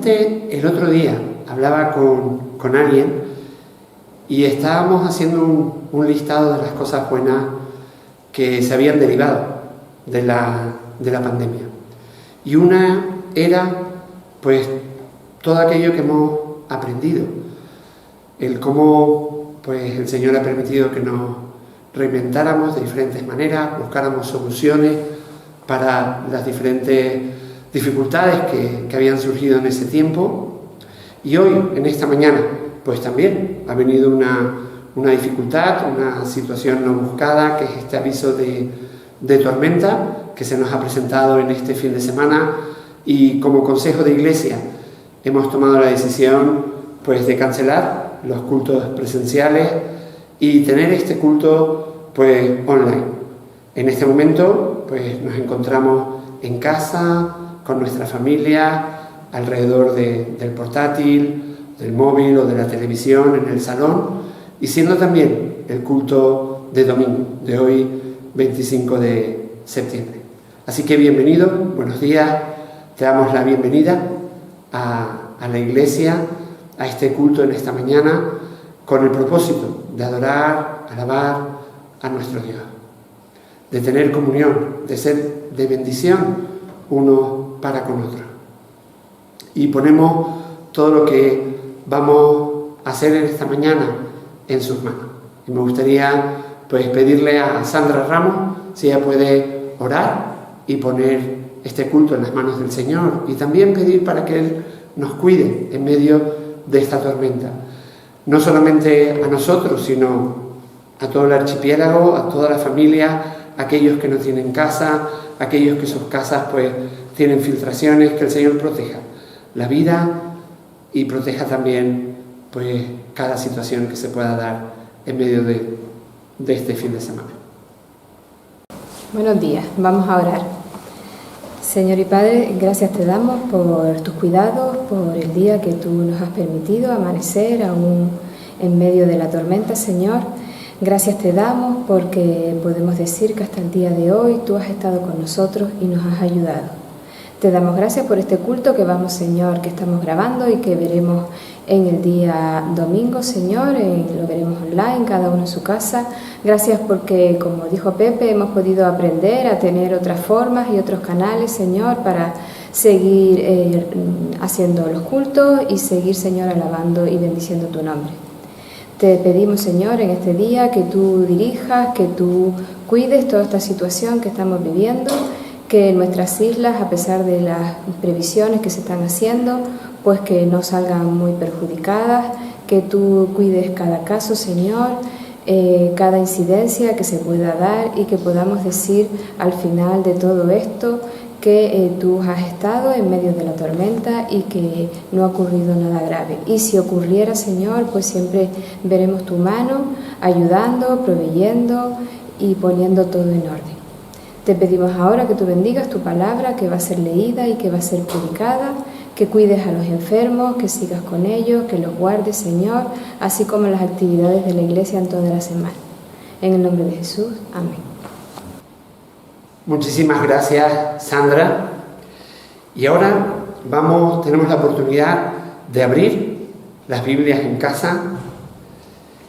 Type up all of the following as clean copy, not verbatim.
Justamente el otro día hablaba con alguien y estábamos haciendo un listado de las cosas buenas que se habían derivado de la pandemia. Y una era, pues, todo aquello que hemos aprendido, el cómo, pues, el Señor ha permitido que nos reinventáramos de diferentes maneras, buscáramos soluciones para las diferentes dificultades que habían surgido en ese tiempo. Y hoy, en esta mañana, pues también ha venido una dificultad, una situación no buscada, que es este aviso de tormenta que se nos ha presentado en este fin de semana, y como consejo de iglesia hemos tomado la decisión, pues, de cancelar los cultos presenciales y tener este culto, pues, online. En este momento, pues, nos encontramos en casa con nuestra familia, alrededor del portátil, del móvil o de la televisión, en el salón, y siendo también el culto de domingo, de hoy 25 de septiembre. Así que bienvenido, buenos días, te damos la bienvenida a la iglesia, a este culto en esta mañana, con el propósito de adorar, alabar a nuestro Dios, de tener comunión, de ser de bendición uno para con otro. Y ponemos todo lo que vamos a hacer en esta mañana en sus manos. Y me gustaría, pues, pedirle a Sandra Ramos si ella puede orar y poner este culto en las manos del Señor, y también pedir para que Él nos cuide en medio de esta tormenta, no solamente a nosotros, sino a todo el archipiélago, a toda la familia, aquellos que no tienen casa, aquellos que sus casas, pues, tienen filtraciones. Que el Señor proteja la vida y proteja también, pues, cada situación que se pueda dar en medio de este fin de semana. Buenos días, vamos a orar. Señor y Padre, gracias te damos por tus cuidados, por el día que tú nos has permitido amanecer aún en medio de la tormenta, Señor. Gracias te damos porque podemos decir que hasta el día de hoy tú has estado con nosotros y nos has ayudado. Te damos gracias por este culto que vamos, Señor, que estamos grabando y que veremos en el día domingo, Señor, lo veremos online, cada uno en su casa. Gracias porque, como dijo Pepe, hemos podido aprender a tener otras formas y otros canales, Señor, para seguir haciendo los cultos y seguir, Señor, alabando y bendiciendo tu nombre. Te pedimos, Señor, en este día que tú dirijas, que tú cuides toda esta situación que estamos viviendo, que nuestras islas, a pesar de las previsiones que se están haciendo, pues que no salgan muy perjudicadas, que tú cuides cada caso, Señor, cada incidencia que se pueda dar, y que podamos decir al final de todo esto que tú has estado en medio de la tormenta y que no ha ocurrido nada grave. Y si ocurriera, Señor, pues siempre veremos tu mano ayudando, proveyendo y poniendo todo en orden. Te pedimos ahora que tú bendigas tu palabra, que va a ser leída y que va a ser predicada, que cuides a los enfermos, que sigas con ellos, que los guardes, Señor, así como las actividades de la iglesia en toda la semana. En el nombre de Jesús, amén. Muchísimas gracias, Sandra. Y ahora tenemos la oportunidad de abrir las Biblias en casa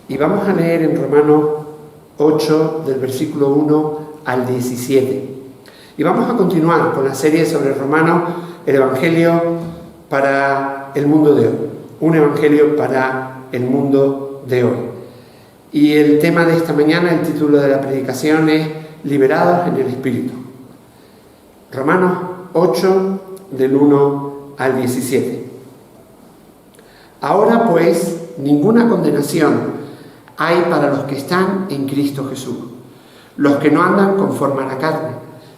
y vamos a leer en Romanos 8, del versículo 1 al 17. Y vamos a continuar con la serie sobre Romanos, el Evangelio para el mundo de hoy. Un Evangelio para el mundo de hoy. Y el tema de esta mañana, el título de la predicación es Liberados en el Espíritu. Romanos 8, del 1 al 17. Ahora pues, ninguna condenación hay para los que están en Cristo Jesús, los que no andan conforme a la carne,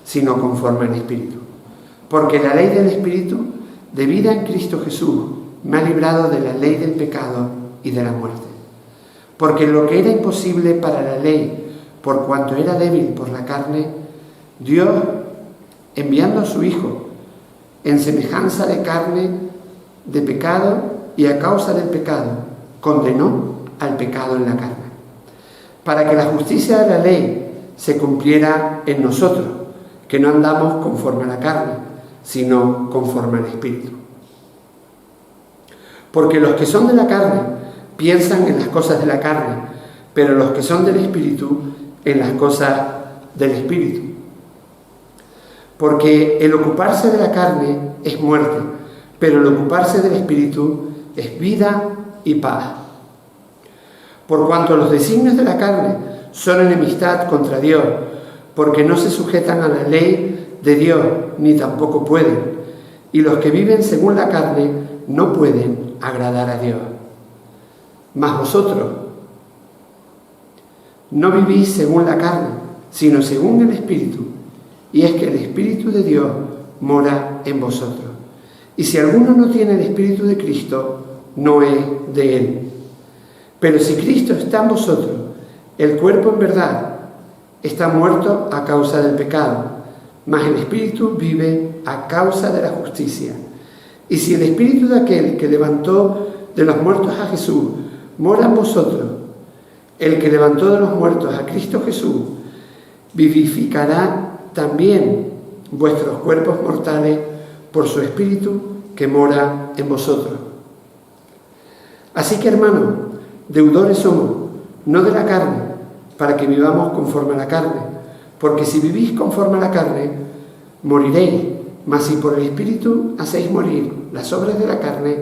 sino conforme al Espíritu. Porque la ley del Espíritu de vida en Cristo Jesús me ha librado de la ley del pecado y de la muerte. Porque lo que era imposible para la ley, por cuanto era débil por la carne, Dios, enviando a su Hijo en semejanza de carne, de pecado, y a causa del pecado, condenó al pecado en la carne, para que la justicia de la ley se cumpliera en nosotros, que no andamos conforme a la carne, sino conforme al Espíritu. Porque los que son de la carne piensan en las cosas de la carne, pero los que son del Espíritu en las cosas del Espíritu. Porque el ocuparse de la carne es muerte, pero el ocuparse del Espíritu es vida y paz. Por cuanto los designios de la carne son enemistad contra Dios, porque no se sujetan a la ley de Dios, ni tampoco pueden. Y los que viven según la carne no pueden agradar a Dios. Mas vosotros no vivís según la carne, sino según el Espíritu. Y es que el Espíritu de Dios mora en vosotros. Y si alguno no tiene el Espíritu de Cristo, no es de él. Pero si Cristo está en vosotros, el cuerpo en verdad está muerto a causa del pecado, mas el Espíritu vive a causa de la justicia. Y si el Espíritu de aquel que levantó de los muertos a Jesús mora en vosotros, el que levantó de los muertos a Cristo Jesús vivificará también vuestros cuerpos mortales por su Espíritu que mora en vosotros. Así que, hermanos, deudores somos, no de la carne, para que vivamos conforme a la carne, porque si vivís conforme a la carne, moriréis, mas si por el Espíritu hacéis morir las obras de la carne,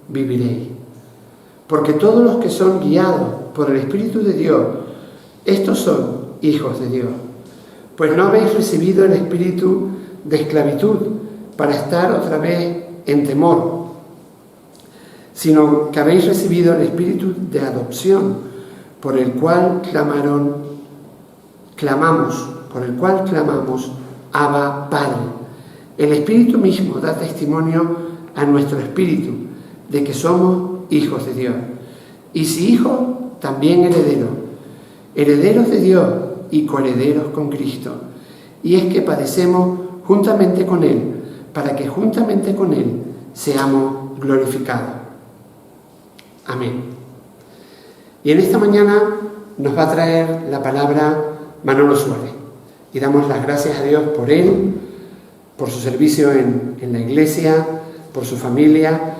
viviréis. Porque todos los que son guiados por el Espíritu de Dios, estos son hijos de Dios. Pues no habéis recibido el espíritu de esclavitud para estar otra vez en temor, sino que habéis recibido el espíritu de adopción, por el cual clamamos, Abba, Padre. El Espíritu mismo da testimonio a nuestro espíritu de que somos hijos de Dios. Y si hijos, también herederos de Dios y coherederos con Cristo. Y es que padecemos juntamente con Él, para que juntamente con Él seamos glorificados. Amén. Y en esta mañana nos va a traer la palabra Manolo Suárez. Y damos las gracias a Dios por él, por su servicio en la iglesia, por su familia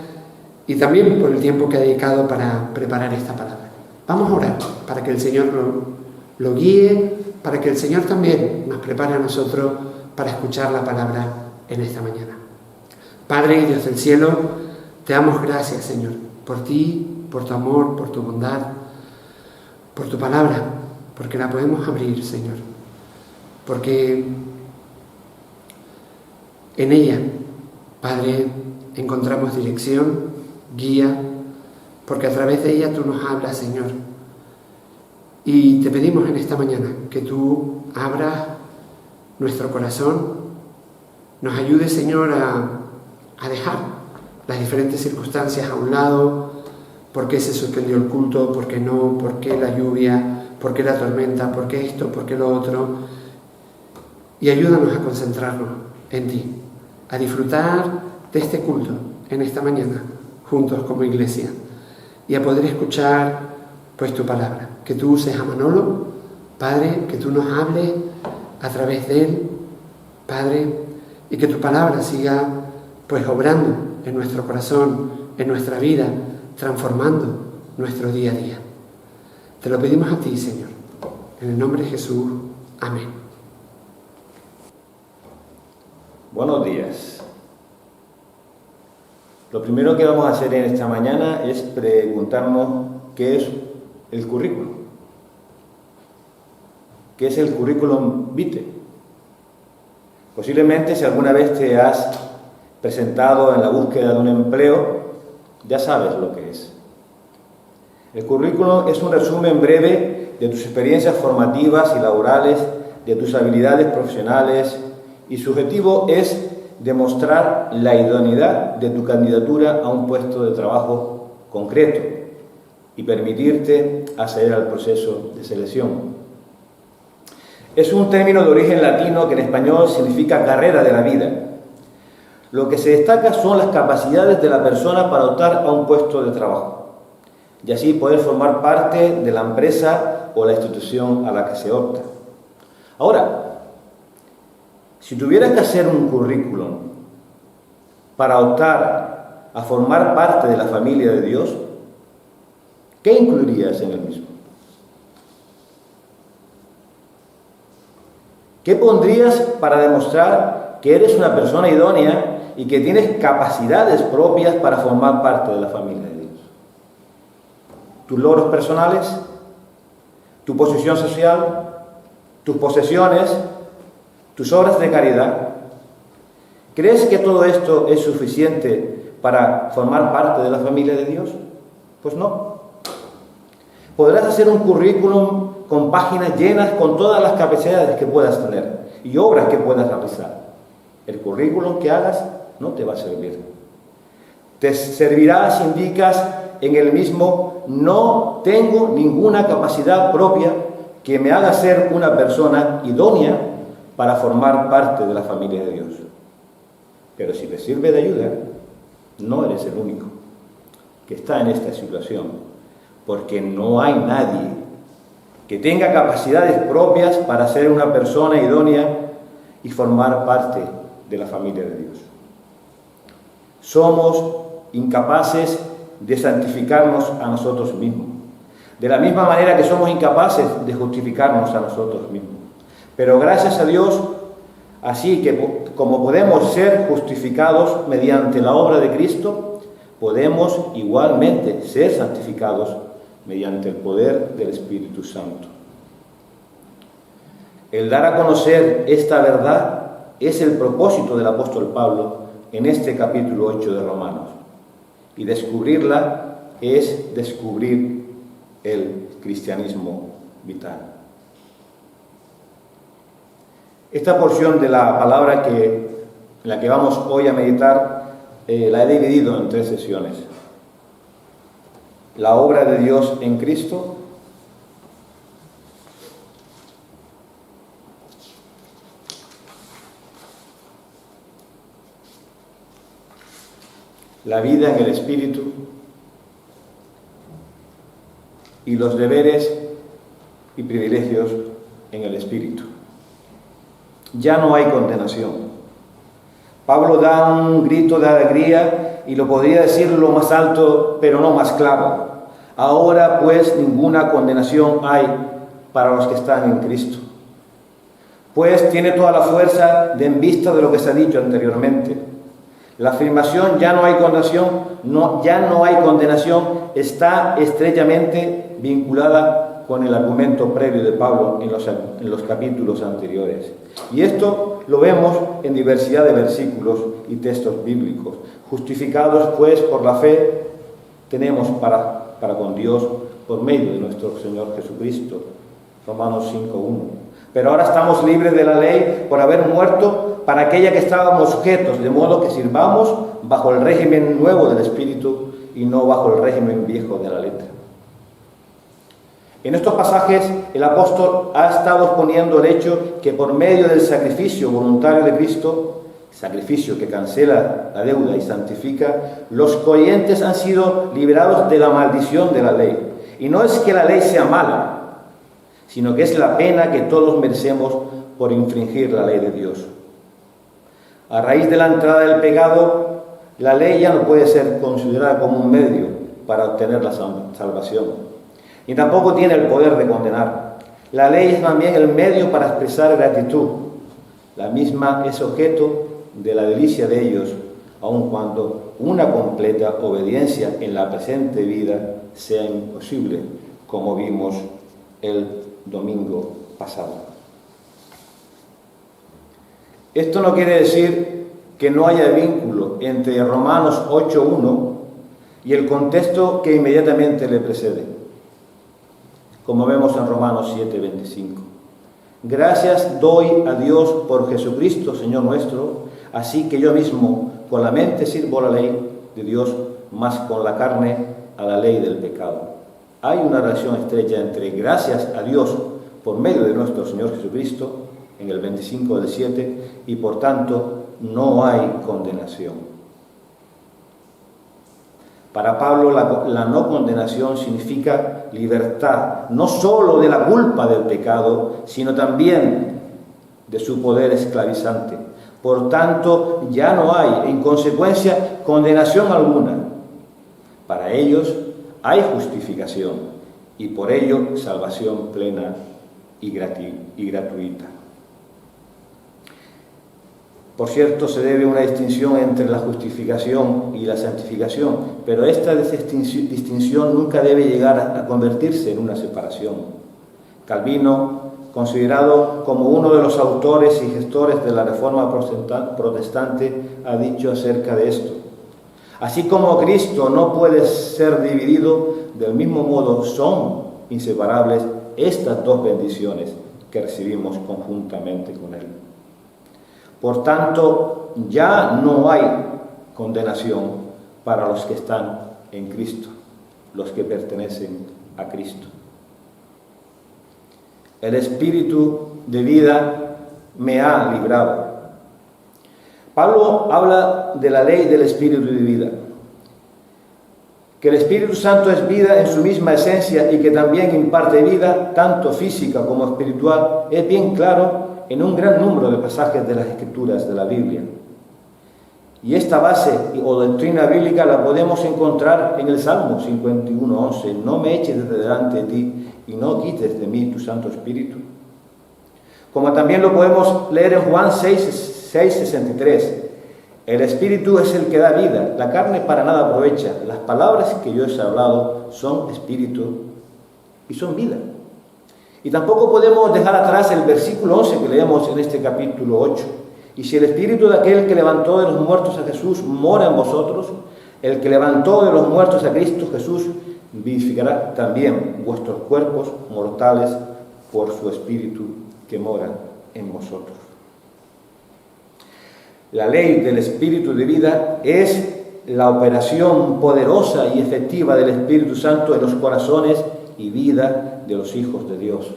y también por el tiempo que ha dedicado para preparar esta palabra. Vamos a orar para que el Señor lo guíe, para que el Señor también nos prepare a nosotros para escuchar la palabra en esta mañana. Padre y Dios del cielo, te damos gracias, Señor, por ti, por tu amor, por tu bondad, por tu palabra, porque la podemos abrir, Señor, porque en ella, Padre, encontramos dirección, guía, porque a través de ella tú nos hablas, Señor. Y te pedimos en esta mañana que tú abras nuestro corazón, nos ayudes, Señor, a dejar las diferentes circunstancias a un lado. ¿Por qué se suspendió el culto? ¿Por qué no? ¿Por qué la lluvia? ¿Por qué la tormenta? ¿Por qué esto? ¿Por qué lo otro? Y ayúdanos a concentrarnos en ti, a disfrutar de este culto en esta mañana, juntos como iglesia, y a poder escuchar pues tu palabra. Que tú uses a Manolo, Padre, que tú nos hables a través de él, Padre, y que tu palabra siga pues obrando en nuestro corazón, en nuestra vida, transformando nuestro día a día. Te lo pedimos a ti, Señor, en el nombre de Jesús. Amén. Buenos días. Lo primero que vamos a hacer en esta mañana es preguntarnos qué es el currículum. ¿Qué es el currículum vitae? Posiblemente si alguna vez te has presentado en la búsqueda de un empleo, ya sabes lo que es. El currículum es un resumen breve de tus experiencias formativas y laborales, de tus habilidades profesionales, y su objetivo es demostrar la idoneidad de tu candidatura a un puesto de trabajo concreto y permitirte acceder al proceso de selección. Es un término de origen latino que en español significa carrera de la vida. Lo que se destaca son las capacidades de la persona para optar a un puesto de trabajo y así poder formar parte de la empresa o la institución a la que se opta. Ahora, si tuvieras que hacer un currículum para optar a formar parte de la familia de Dios, ¿qué incluirías en el mismo? ¿Qué pondrías para demostrar que eres una persona idónea y que tienes capacidades propias para formar parte de la familia de Dios? ¿Tus logros personales? ¿Tu posición social? ¿Tus posesiones? ¿Tus obras de caridad? ¿Crees que todo esto es suficiente para formar parte de la familia de Dios? Pues no. Podrás hacer un currículum con páginas llenas con todas las capacidades que puedas tener y obras que puedas realizar. El currículum que hagas no te va a servir. Te servirá si indicas en el mismo: no tengo ninguna capacidad propia que me haga ser una persona idónea para formar parte de la familia de Dios. Pero si te sirve de ayuda, no eres el único que está en esta situación, porque no hay nadie que tenga capacidades propias para ser una persona idónea y formar parte de la familia de Dios. Somos incapaces de santificarnos a nosotros mismos, de la misma manera que somos incapaces de justificarnos a nosotros mismos. Pero gracias a Dios, así que como podemos ser justificados mediante la obra de Cristo, podemos igualmente ser santificados mediante el poder del Espíritu Santo. El dar a conocer esta verdad es el propósito del apóstol Pablo en este capítulo 8 de Romanos. Y descubrirla es descubrir el cristianismo vital. Esta porción de la palabra en la que vamos hoy a meditar la he dividido en 3 sesiones. La obra de Dios en Cristo, la vida en el Espíritu y los deberes y privilegios en el Espíritu. Ya no hay condenación. Pablo da un grito de alegría y lo podría decir lo más alto, pero no más claro. Ahora pues ninguna condenación hay para los que están en Cristo. Pues tiene toda la fuerza en vista de lo que se ha dicho anteriormente. La afirmación ya no hay condenación está estrechamente vinculada con el argumento previo de Pablo en los capítulos anteriores. Y esto lo vemos en diversidad de versículos y textos bíblicos. Justificados pues por la fe, tenemos para con Dios por medio de nuestro Señor Jesucristo. Romanos 5:1. Pero ahora estamos libres de la ley por haber muerto para aquella que estábamos sujetos, de modo que sirvamos bajo el régimen nuevo del Espíritu y no bajo el régimen viejo de la letra. En estos pasajes el apóstol ha estado exponiendo el hecho que por medio del sacrificio voluntario de Cristo, sacrificio que cancela la deuda y santifica, los creyentes han sido liberados de la maldición de la ley. Y no es que la ley sea mala, sino que es la pena que todos merecemos por infringir la ley de Dios. A raíz de la entrada del pecado, la ley ya no puede ser considerada como un medio para obtener la salvación, ni tampoco tiene el poder de condenar. La ley es también el medio para expresar gratitud. La misma es objeto de la delicia de ellos, aun cuando una completa obediencia en la presente vida sea imposible, como vimos el domingo pasado. Esto no quiere decir que no haya vínculo entre Romanos 8:1 y el contexto que inmediatamente le precede, como vemos en Romanos 7:25. Gracias doy a Dios por Jesucristo, Señor nuestro, así que yo mismo con la mente sirvo a la ley de Dios, más con la carne a la ley del pecado. Hay una relación estrecha entre gracias a Dios por medio de nuestro Señor Jesucristo, en el 25 del 7, y por tanto no hay condenación. Para Pablo la no condenación significa libertad, no solo de la culpa del pecado, sino también de su poder esclavizante. Por tanto, ya no hay, en consecuencia, condenación alguna. Para ellos hay justificación y por ello salvación plena y gratuita. Por cierto, se debe una distinción entre la justificación y la santificación, pero esta distinción nunca debe llegar a convertirse en una separación. Calvino, considerado como uno de los autores y gestores de la Reforma protestante, ha dicho acerca de esto: así como Cristo no puede ser dividido, del mismo modo son inseparables estas dos bendiciones que recibimos conjuntamente con Él. Por tanto, ya no hay condenación para los que están en Cristo, los que pertenecen a Cristo. El Espíritu de vida me ha librado. Pablo habla de la ley del Espíritu de vida. Que el Espíritu Santo es vida en su misma esencia y que también imparte vida, tanto física como espiritual, es bien claro en un gran número de pasajes de las Escrituras de la Biblia. Y esta base o doctrina bíblica la podemos encontrar en el Salmo 51:11. No me eches desde delante de ti y no quites de mí tu Santo Espíritu. Como también lo podemos leer en Juan 6:63. El Espíritu es el que da vida, la carne para nada aprovecha. Las palabras que yo os he hablado son Espíritu y son vida. Y tampoco podemos dejar atrás el versículo 11 que leemos en este capítulo 8. Y si el Espíritu de aquel que levantó de los muertos a Jesús mora en vosotros, el que levantó de los muertos a Cristo Jesús vivificará también vuestros cuerpos mortales por su Espíritu que mora en vosotros. La ley del Espíritu de vida es la operación poderosa y efectiva del Espíritu Santo en los corazones y vida de los hijos de Dios.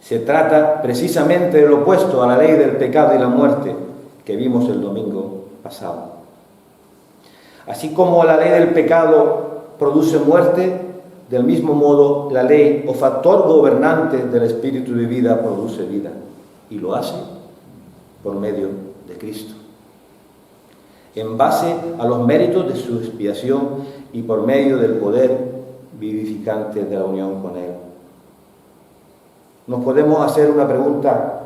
Se trata precisamente del opuesto a la ley del pecado y la muerte que vimos el domingo pasado. Así como la ley del pecado produce muerte, del mismo modo la ley o factor gobernante del Espíritu de vida produce vida, y lo hace por medio de Cristo, en base a los méritos de su expiación y por medio del poder vivificante de la unión con Él. Nos podemos hacer una pregunta: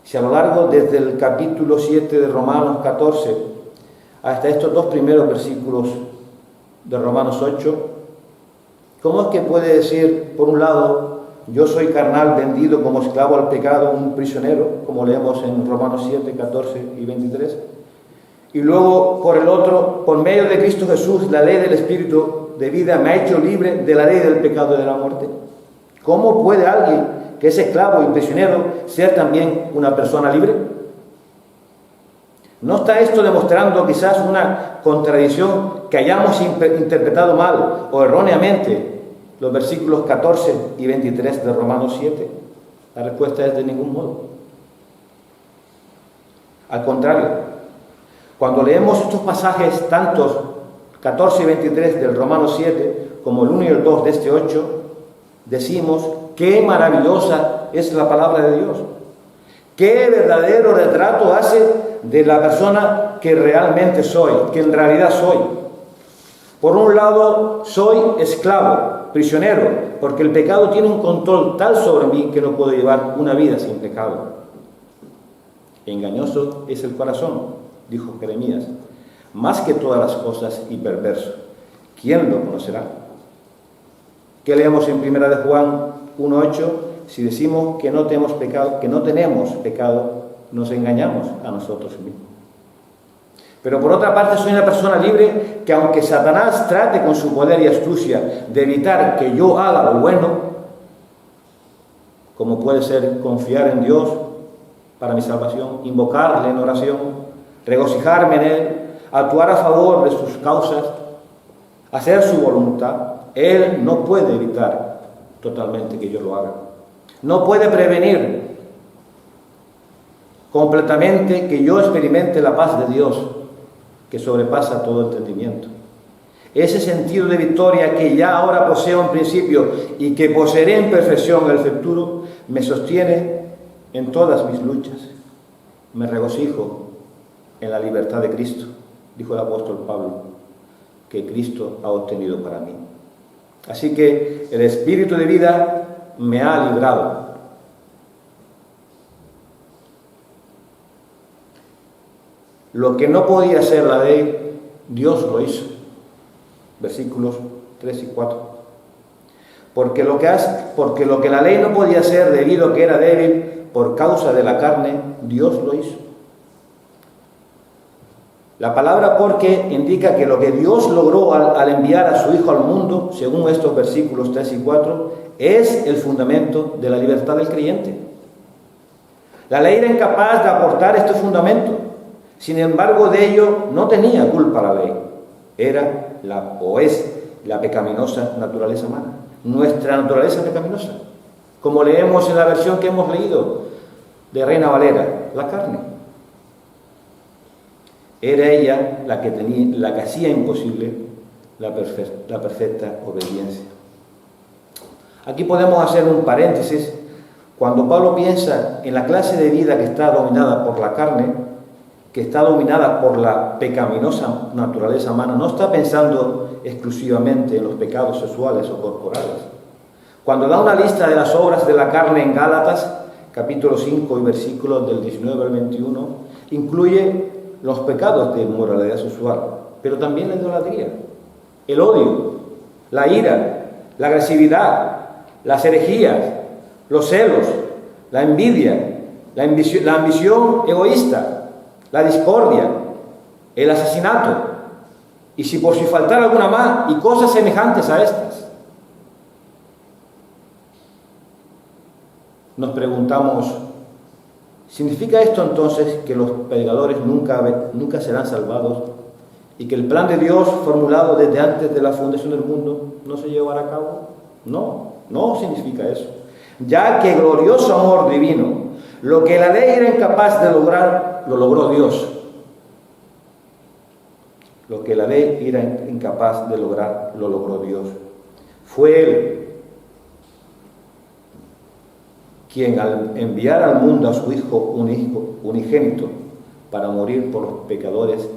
si a lo largo desde el capítulo 7 de Romanos 14 hasta estos dos primeros versículos de Romanos 8, ¿cómo es que puede decir, por un lado, yo soy carnal, vendido como esclavo al pecado, un prisionero, como leemos en Romanos 7, 14 y 23? Y luego, por el otro, por medio de Cristo Jesús, la ley del Espíritu de vida me ha hecho libre de la ley del pecado y de la muerte. ¿Cómo puede alguien que es esclavo y prisionero ser también una persona libre? ¿No está esto demostrando quizás una contradicción que hayamos interpretado mal o erróneamente los versículos 14 y 23 de Romanos 7? La respuesta es de ningún modo. Al contrario, cuando leemos estos pasajes, tantos 14 y 23 del Romanos 7 como el 1 y el 2 de este 8, decimos: qué maravillosa es la palabra de Dios. Qué verdadero retrato hace de la persona que realmente soy, que en realidad soy. Por un lado, soy esclavo, prisionero, porque el pecado tiene un control tal sobre mí que no puedo llevar una vida sin pecado. Engañoso es el corazón, dijo Jeremías, más que todas las cosas, y perverso. ¿Quién lo conocerá? ¿Qué leemos en 1 de Juan 1:8? Si decimos que no tenemos pecado, nos engañamos a nosotros mismos. Pero por otra parte, soy una persona libre que, aunque Satanás trate con su poder y astucia de evitar que yo haga lo bueno, como puede ser confiar en Dios para mi salvación, invocarle en oración, regocijarme en Él, actuar a favor de sus causas, hacer su voluntad, Él no puede evitar totalmente que yo lo haga. No puede prevenir completamente que yo experimente la paz de Dios, que sobrepasa todo entendimiento. Ese sentido de victoria que ya ahora poseo en principio y que poseeré en perfección en el futuro, me sostiene En todas mis luchas me regocijo en la libertad de Cristo, dijo el apóstol Pablo, que Cristo ha obtenido para mí. Así que el Espíritu de vida me ha librado. Lo que no podía hacer la ley, Dios lo hizo. Versículos 3 y 4. Porque lo que la ley no podía hacer debido a que era débil por causa de la carne, Dios lo hizo. La palabra porque indica que lo que Dios logró al enviar a su Hijo al mundo, según estos versículos 3 y 4, es el fundamento de la libertad del creyente. La ley era incapaz de aportar este fundamento. Sin embargo, de ello no tenía culpa la ley. Era es la pecaminosa naturaleza humana. Nuestra naturaleza pecaminosa. Como leemos en la versión que hemos leído de Reina Valera, la carne. Era ella la que hacía imposible la perfecta obediencia. Aquí podemos hacer un paréntesis. Cuando Pablo piensa en la clase de vida que está dominada por la carne, que está dominada por la pecaminosa naturaleza humana, no está pensando exclusivamente en los pecados sexuales o corporales. Cuando da una lista de las obras de la carne en Gálatas, capítulo 5 y versículos del 19 al 21, incluye los pecados de inmoralidad sexual, pero también la idolatría, el odio, la ira, la agresividad, las herejías, los celos, la envidia, la ambición egoísta, la discordia, el asesinato, y si por si faltara alguna más, y cosas semejantes a estas. Nos preguntamos, ¿significa esto entonces que los pecadores nunca serán salvados y que el plan de Dios formulado desde antes de la fundación del mundo no se llevará a cabo? No, no significa eso. Ya que glorioso amor divino, lo que la ley era incapaz de lograr, lo logró Dios. Lo que la ley era incapaz de lograr, lo logró Dios. Fue Él quien al enviar al mundo a su Hijo unigénito para morir por los pecadores,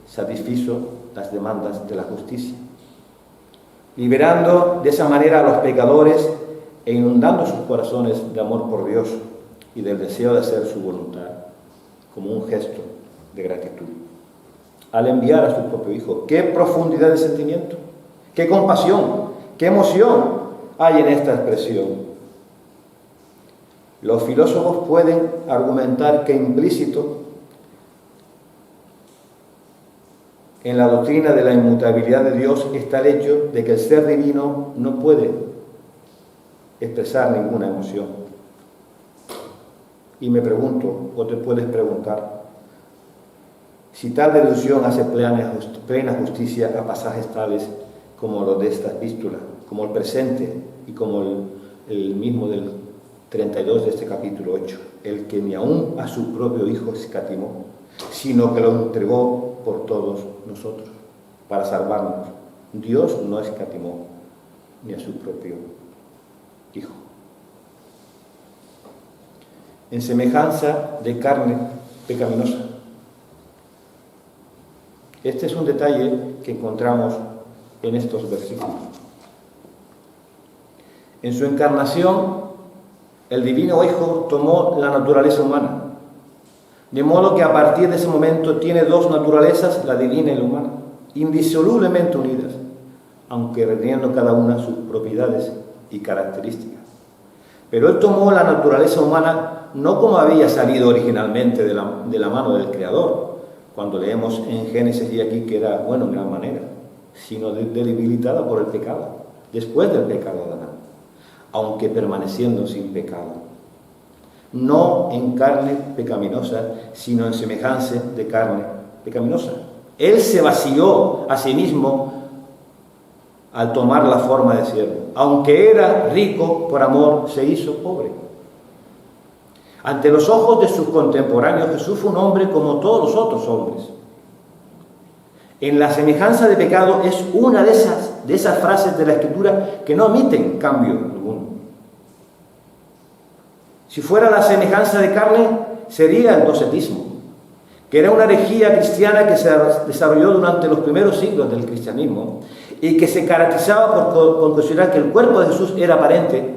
satisfizo las demandas de la justicia, liberando de esa manera a los pecadores e inundando sus corazones de amor por Dios y del deseo de hacer su voluntad, como un gesto de gratitud. Al enviar a su propio Hijo, qué profundidad de sentimiento, qué compasión, qué emoción hay en esta expresión. Los filósofos pueden argumentar que implícito en la doctrina de la inmutabilidad de Dios está el hecho de que el ser divino no puede expresar ninguna emoción. Y me pregunto, o te puedes preguntar, si tal deducción hace plena justicia a pasajes tales como los de esta epístola, como el presente y como el mismo del 32 de este capítulo 8, el que ni aun a su propio Hijo escatimó, sino que lo entregó por todos nosotros, para salvarnos. Dios no escatimó ni a su propio Hijo. En semejanza de carne pecaminosa. Este es un detalle que encontramos en estos versículos. En su encarnación, el divino Hijo tomó la naturaleza humana, de modo que a partir de ese momento tiene dos naturalezas, la divina y la humana, indisolublemente unidas, aunque reteniendo cada una sus propiedades y características. Pero Él tomó la naturaleza humana no como había salido originalmente de la mano del Creador, cuando leemos en Génesis y aquí que era bueno en gran manera, sino debilitada por el pecado, después del pecado de Adán, aunque permaneciendo sin pecado. No en carne pecaminosa, sino en semejanza de carne pecaminosa. Él se vació a sí mismo al tomar la forma de siervo. Aunque era rico, por amor se hizo pobre. Ante los ojos de sus contemporáneos, Jesús fue un hombre como todos los otros hombres. En la semejanza de pecado es una de esas frases de la Escritura que no omiten cambio alguno. Si fuera la semejanza de carne, sería el docetismo, que era una herejía cristiana que se desarrolló durante los primeros siglos del cristianismo y que se caracterizaba por considerar que el cuerpo de Jesús era aparente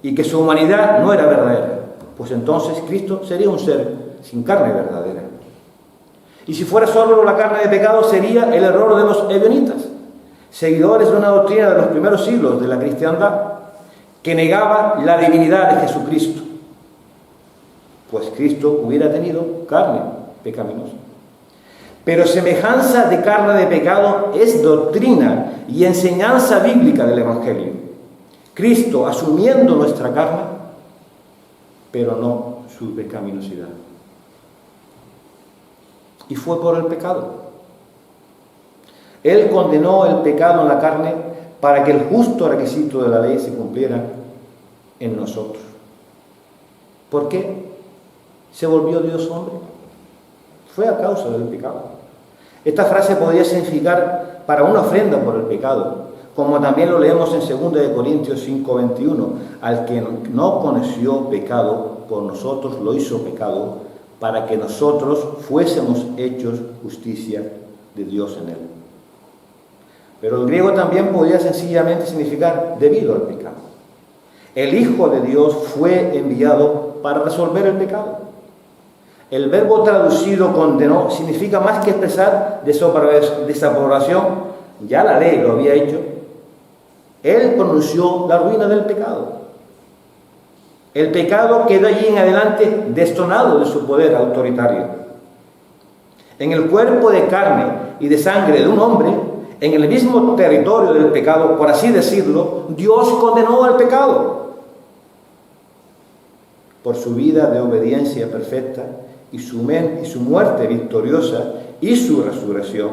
y que su humanidad no era verdadera, pues entonces Cristo sería un ser sin carne verdadera. Y si fuera solo la carne de pecado, sería el error de los ebionitas, seguidores de una doctrina de los primeros siglos de la cristiandad, que negaba la divinidad de Jesucristo, pues Cristo hubiera tenido carne pecaminosa. Pero semejanza de carne de pecado es doctrina y enseñanza bíblica del Evangelio. Cristo asumiendo nuestra carne, pero no su pecaminosidad. Y fue por el pecado. Él condenó el pecado en la carne para que el justo requisito de la ley se cumpliera en nosotros. ¿Por qué se volvió Dios hombre? Fue a causa del pecado. Esta frase podría significar para una ofrenda por el pecado, como también lo leemos en 2 Corintios 5:21, al que no conoció pecado, por nosotros lo hizo pecado, para que nosotros fuésemos hechos justicia de Dios en él. Pero el griego también podría sencillamente significar debido al pecado. El Hijo de Dios fue enviado para resolver el pecado. El verbo traducido condenó significa más que expresar desaprobación, ya la ley lo había hecho. Él pronunció la ruina del pecado. El pecado quedó allí en adelante destonado de su poder autoritario. En el cuerpo de carne y de sangre de un hombre, en el mismo territorio del pecado, por así decirlo, Dios condenó al pecado. Por su vida de obediencia perfecta y su muerte victoriosa y su resurrección,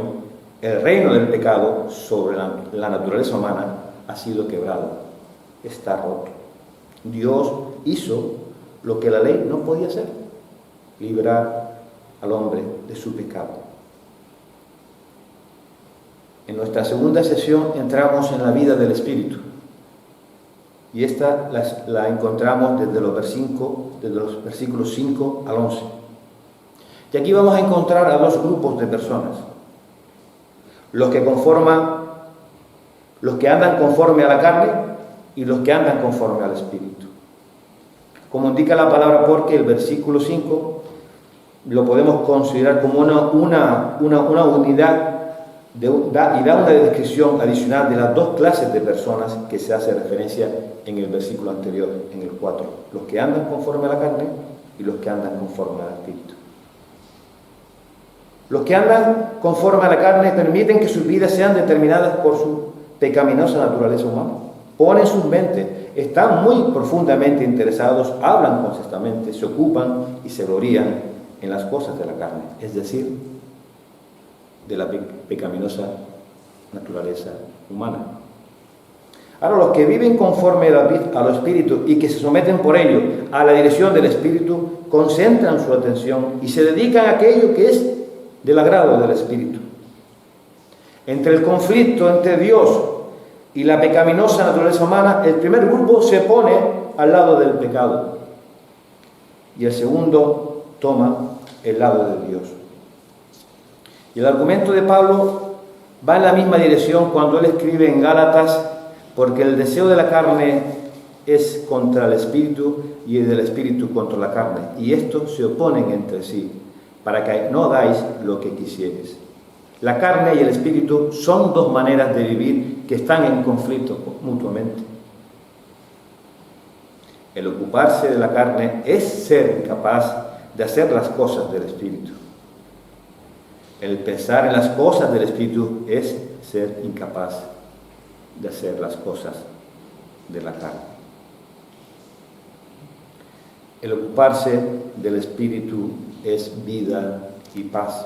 el reino del pecado sobre la naturaleza humana ha sido quebrado, está roto. Dios hizo lo que la ley no podía hacer, librar al hombre de su pecado. En nuestra segunda sesión entramos en la vida del Espíritu. Y esta la encontramos desde los versículos 5 al 11. Y aquí vamos a encontrar a dos grupos de personas. Los que andan conforme a la carne y los que andan conforme al Espíritu. Como indica la palabra, porque el versículo 5 lo podemos considerar como una unidad y da una descripción adicional de las dos clases de personas que se hace referencia en el versículo anterior, en el 4. Los que andan conforme a la carne y los que andan conforme al Espíritu. Los que andan conforme a la carne permiten que sus vidas sean determinadas por su pecaminosa naturaleza humana. Ponen sus mentes, están muy profundamente interesados, hablan constantemente, se ocupan y se glorían en las cosas de la carne, es decir, de la pecaminosa naturaleza humana. Ahora, los que viven conforme al Espíritu y que se someten por ello a la dirección del Espíritu, concentran su atención y se dedican a aquello que es del agrado del Espíritu. Entre el conflicto entre Dios y la pecaminosa naturaleza humana, el primer grupo se pone al lado del pecado y el segundo toma el lado de Dios. Y el argumento de Pablo va en la misma dirección cuando él escribe en Gálatas: porque el deseo de la carne es contra el Espíritu y el del Espíritu contra la carne, y estos se oponen entre sí, para que no hagáis lo que quisierais. La carne y el Espíritu son dos maneras de vivir que están en conflicto mutuamente. El ocuparse de la carne es ser incapaz de hacer las cosas del Espíritu. El pensar en las cosas del Espíritu es ser incapaz de hacer las cosas de la carne. El ocuparse del Espíritu es vida y paz.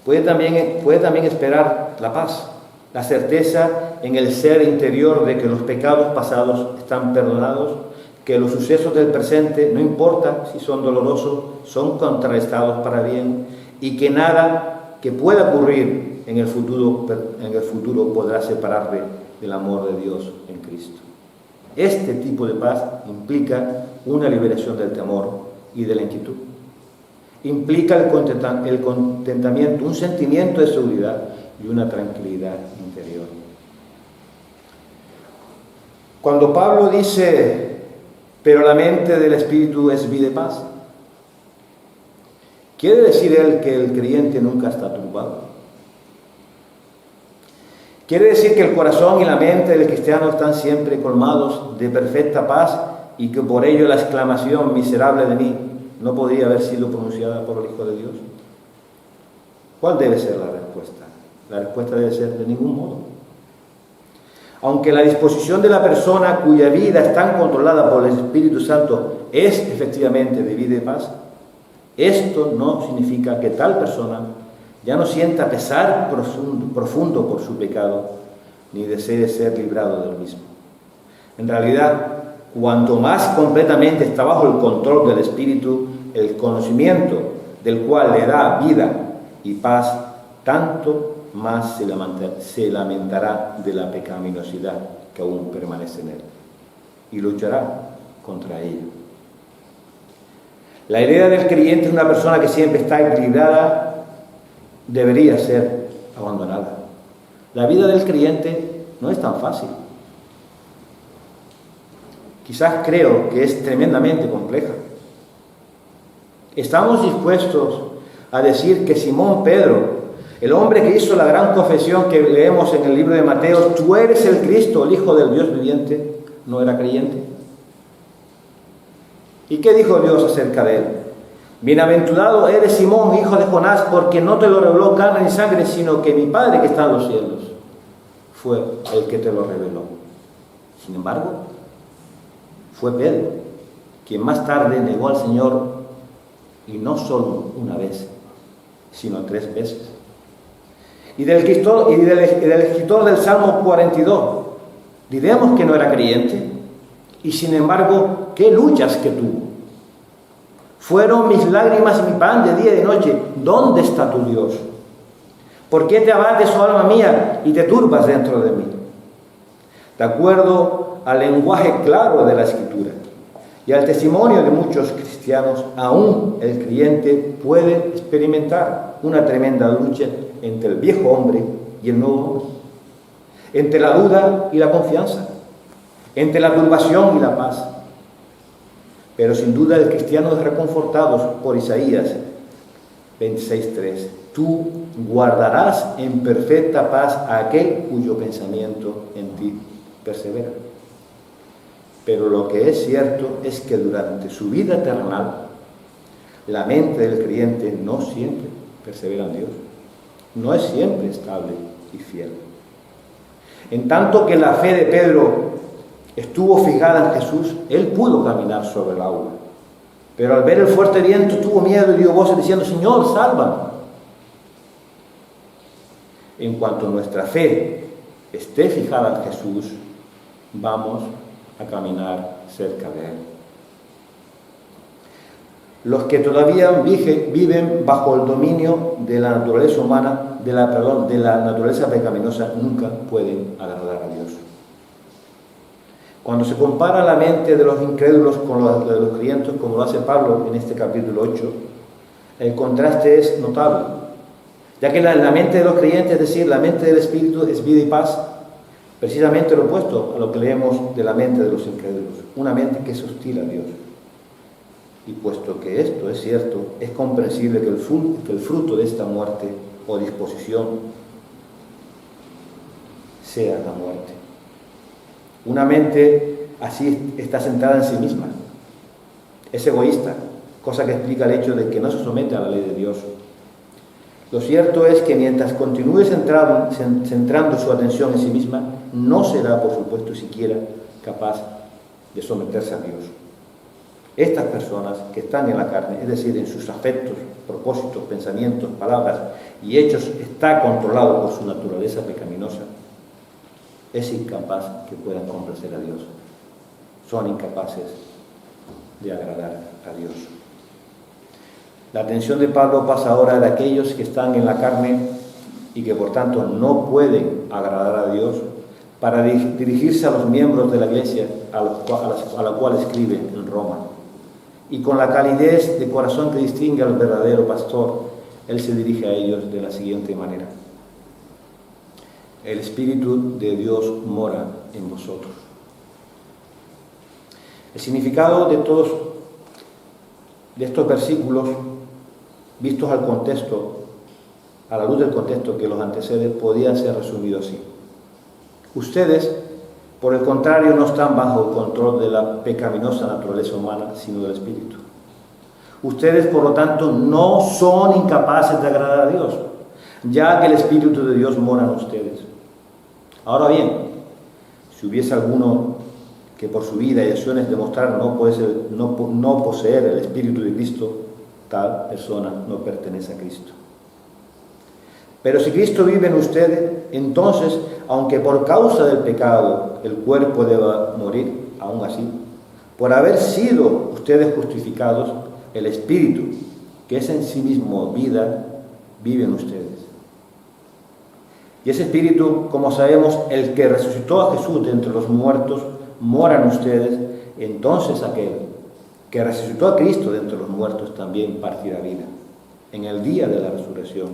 Puede también esperar la paz, la certeza en el ser interior de que los pecados pasados están perdonados, que los sucesos del presente, no importa si son dolorosos, son contrarrestados para bien, y que nada que pueda ocurrir en el futuro podrá separarle del amor de Dios en Cristo. Este tipo de paz implica una liberación del temor y de la inquietud. Implica el contentamiento, un sentimiento de seguridad y una tranquilidad interior. Cuando Pablo dice, pero la mente del Espíritu es vida y paz, ¿quiere decir él que el creyente nunca está turbado? ¿Quiere decir que el corazón y la mente del cristiano están siempre colmados de perfecta paz y que por ello la exclamación miserable de mí no podría haber sido pronunciada por el Hijo de Dios? ¿Cuál debe ser la respuesta? La respuesta debe ser de ningún modo. Aunque la disposición de la persona cuya vida está controlada por el Espíritu Santo es efectivamente de vida y paz, esto no significa que tal persona ya no sienta pesar profundo por su pecado, ni desee ser librado del mismo. En realidad, cuanto más completamente está bajo el control del Espíritu, el conocimiento del cual le da vida y paz, tanto más se lamentará de la pecaminosidad que aún permanece en él y luchará contra ella. La idea del creyente es una persona que siempre está equilibrada, debería ser abandonada. La vida del creyente no es tan fácil. Quizás creo que es tremendamente compleja. ¿Estamos dispuestos a decir que Simón Pedro, el hombre que hizo la gran confesión que leemos en el libro de Mateo, tú eres el Cristo, el Hijo del Dios viviente, no era creyente? ¿Y qué dijo Dios acerca de él? Bienaventurado eres Simón, hijo de Jonás, porque no te lo reveló carne ni sangre, sino que mi Padre que está en los cielos fue el que te lo reveló. Sin embargo, fue Pedro quien más tarde negó al Señor, y no solo una vez, sino 3 veces. Y del escritor del Salmo 42, diremos que no era creyente, y sin embargo, ¿qué luchas que tuvo? Fueron mis lágrimas y mi pan de día y de noche. ¿Dónde está tu Dios? ¿Por qué te abates, oh alma mía, y te turbas dentro de mí? De acuerdo al lenguaje claro de la Escritura y al testimonio de muchos cristianos, aún el creyente puede experimentar una tremenda lucha entre el viejo hombre y el nuevo hombre, entre la duda y la confianza, entre la turbación y la paz. Pero sin duda el cristiano es reconfortado por Isaías 26:3. Tú guardarás en perfecta paz a aquel cuyo pensamiento en ti persevera. Pero lo que es cierto es que durante su vida terrenal, la mente del creyente no siempre persevera en Dios. No es siempre estable y fiel. En tanto que la fe de Pedro estuvo fijada en Jesús, él pudo caminar sobre el agua. Pero al ver el fuerte viento tuvo miedo y dio voces diciendo, Señor, sálvame. En cuanto nuestra fe esté fijada en Jesús, vamos a caminar cerca de Él. Los que todavía viven bajo el dominio de la naturaleza humana, de la naturaleza pecaminosa, nunca pueden agradar a Dios. Cuando se compara la mente de los incrédulos con la de los creyentes, como lo hace Pablo en este capítulo 8, el contraste es notable, ya que la mente de los creyentes, es decir, la mente del Espíritu, es vida y paz, precisamente lo opuesto a lo que leemos de la mente de los incrédulos, una mente que es hostil a Dios. Y puesto que esto es cierto, es comprensible que el fruto de esta muerte o disposición sea la muerte. Una mente así está centrada en sí misma, es egoísta, cosa que explica el hecho de que no se somete a la ley de Dios. Lo cierto es que mientras continúe centrando su atención en sí misma, no será, por supuesto, siquiera capaz de someterse a Dios. Estas personas que están en la carne, es decir, en sus afectos, propósitos, pensamientos, palabras y hechos, está controlado por su naturaleza pecaminosa, es incapaz que puedan complacer a Dios. Son incapaces de agradar a Dios. La atención de Pablo pasa ahora de aquellos que están en la carne y que por tanto no pueden agradar a Dios para dirigirse a los miembros de la iglesia a la cual escribe en Roma. Y con la calidez de corazón que distingue al verdadero pastor, él se dirige a ellos de la siguiente manera: el Espíritu de Dios mora en vosotros. El significado de estos versículos, vistos al contexto, a la luz del contexto que los antecede, podía ser resumido así: ustedes, por el contrario, no están bajo el control de la pecaminosa naturaleza humana, sino del Espíritu. Ustedes, por lo tanto, no son incapaces de agradar a Dios, ya que el Espíritu de Dios mora en ustedes. Ahora bien, si hubiese alguno que por su vida y acciones demostrara no poseer el Espíritu de Cristo, tal persona no pertenece a Cristo. Pero si Cristo vive en ustedes, entonces, aunque por causa del pecado el cuerpo deba morir, aún así, por haber sido ustedes justificados, el Espíritu, que es en sí mismo vida, vive en ustedes. Y ese Espíritu, como sabemos, el que resucitó a Jesús de entre los muertos, mora en ustedes. Entonces aquel que resucitó a Cristo de entre los muertos también partirá vida en el día de la resurrección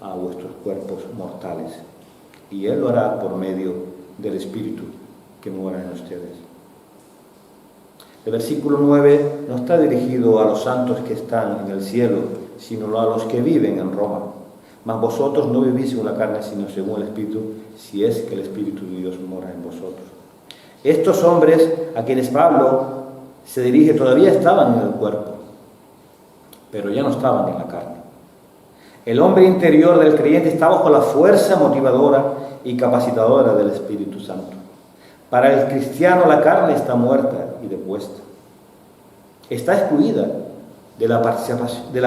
a vuestros cuerpos mortales, y Él lo hará por medio del Espíritu que mora en ustedes. El versículo 9 no está dirigido a los santos que están en el cielo, sino a los que viven en Roma. Mas vosotros no vivís según la carne, sino según el Espíritu, si es que el Espíritu de Dios mora en vosotros. Estos hombres a quienes Pablo se dirige todavía estaban en el cuerpo, pero ya no estaban en la carne. El hombre interior del creyente está bajo la fuerza motivadora y capacitadora del Espíritu Santo. Para el cristiano la carne está muerta y depuesta. Está excluida de la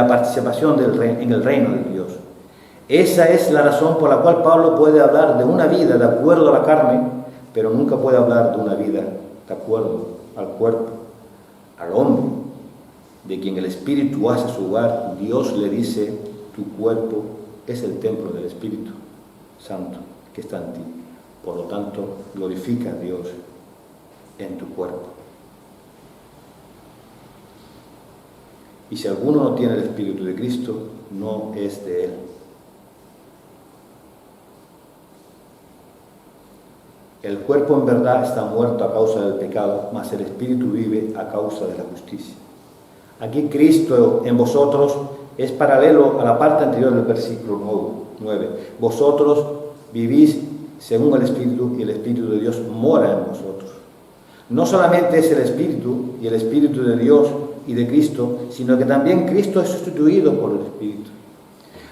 participación en el reino de Dios. Esa es la razón por la cual Pablo puede hablar de una vida de acuerdo a la carne, pero nunca puede hablar de una vida de acuerdo al cuerpo, al hombre, de quien el Espíritu hace su hogar. Dios le dice: tu cuerpo es el templo del Espíritu Santo que está en ti. Por lo tanto, glorifica a Dios en tu cuerpo. Y si alguno no tiene el Espíritu de Cristo, no es de Él. El cuerpo en verdad está muerto a causa del pecado, mas el Espíritu vive a causa de la justicia. Aquí Cristo en vosotros es paralelo a la parte anterior del versículo 9. Vosotros vivís según el Espíritu, y el Espíritu de Dios mora en vosotros. No solamente es el Espíritu y el Espíritu de Dios y de Cristo, sino que también Cristo es sustituido por el Espíritu.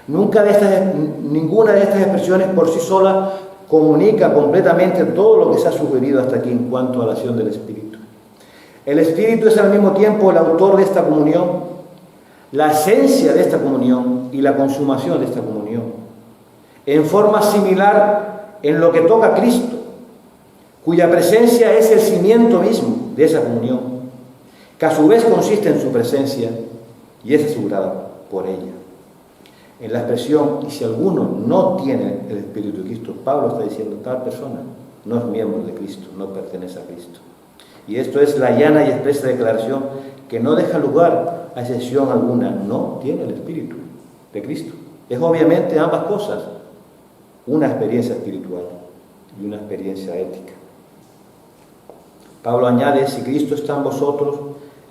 Ninguna de estas expresiones por sí sola comunica completamente todo lo que se ha sugerido hasta aquí en cuanto a la acción del Espíritu. El Espíritu es al mismo tiempo el autor de esta comunión, la esencia de esta comunión y la consumación de esta comunión. En forma similar en lo que toca a Cristo, cuya presencia es el cimiento mismo de esa comunión, que a su vez consiste en su presencia y es asegurada por ella. En la expresión, y si alguno no tiene el Espíritu de Cristo, Pablo está diciendo: tal persona no es miembro de Cristo, no pertenece a Cristo. Y esto es la llana y expresa declaración que no deja lugar a excepción alguna: no tiene el Espíritu de Cristo. Es obviamente ambas cosas, una experiencia espiritual y una experiencia ética. Pablo añade: si Cristo está en vosotros,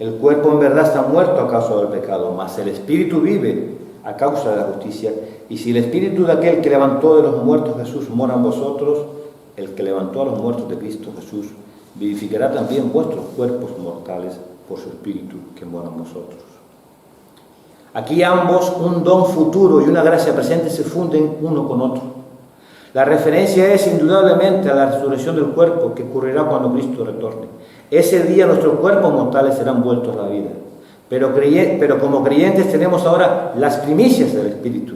el cuerpo en verdad está muerto a causa del pecado, mas el Espíritu vive a causa de la justicia. Y si el Espíritu de aquel que levantó de los muertos Jesús mora en vosotros, el que levantó a los muertos de Cristo Jesús vivificará también vuestros cuerpos mortales por su Espíritu que mora en vosotros. Aquí ambos, un don futuro y una gracia presente, se funden uno con otro. La referencia es indudablemente a la resurrección del cuerpo que ocurrirá cuando Cristo retorne. Ese día nuestros cuerpos mortales serán vueltos a la vida. Pero como creyentes tenemos ahora las primicias del Espíritu,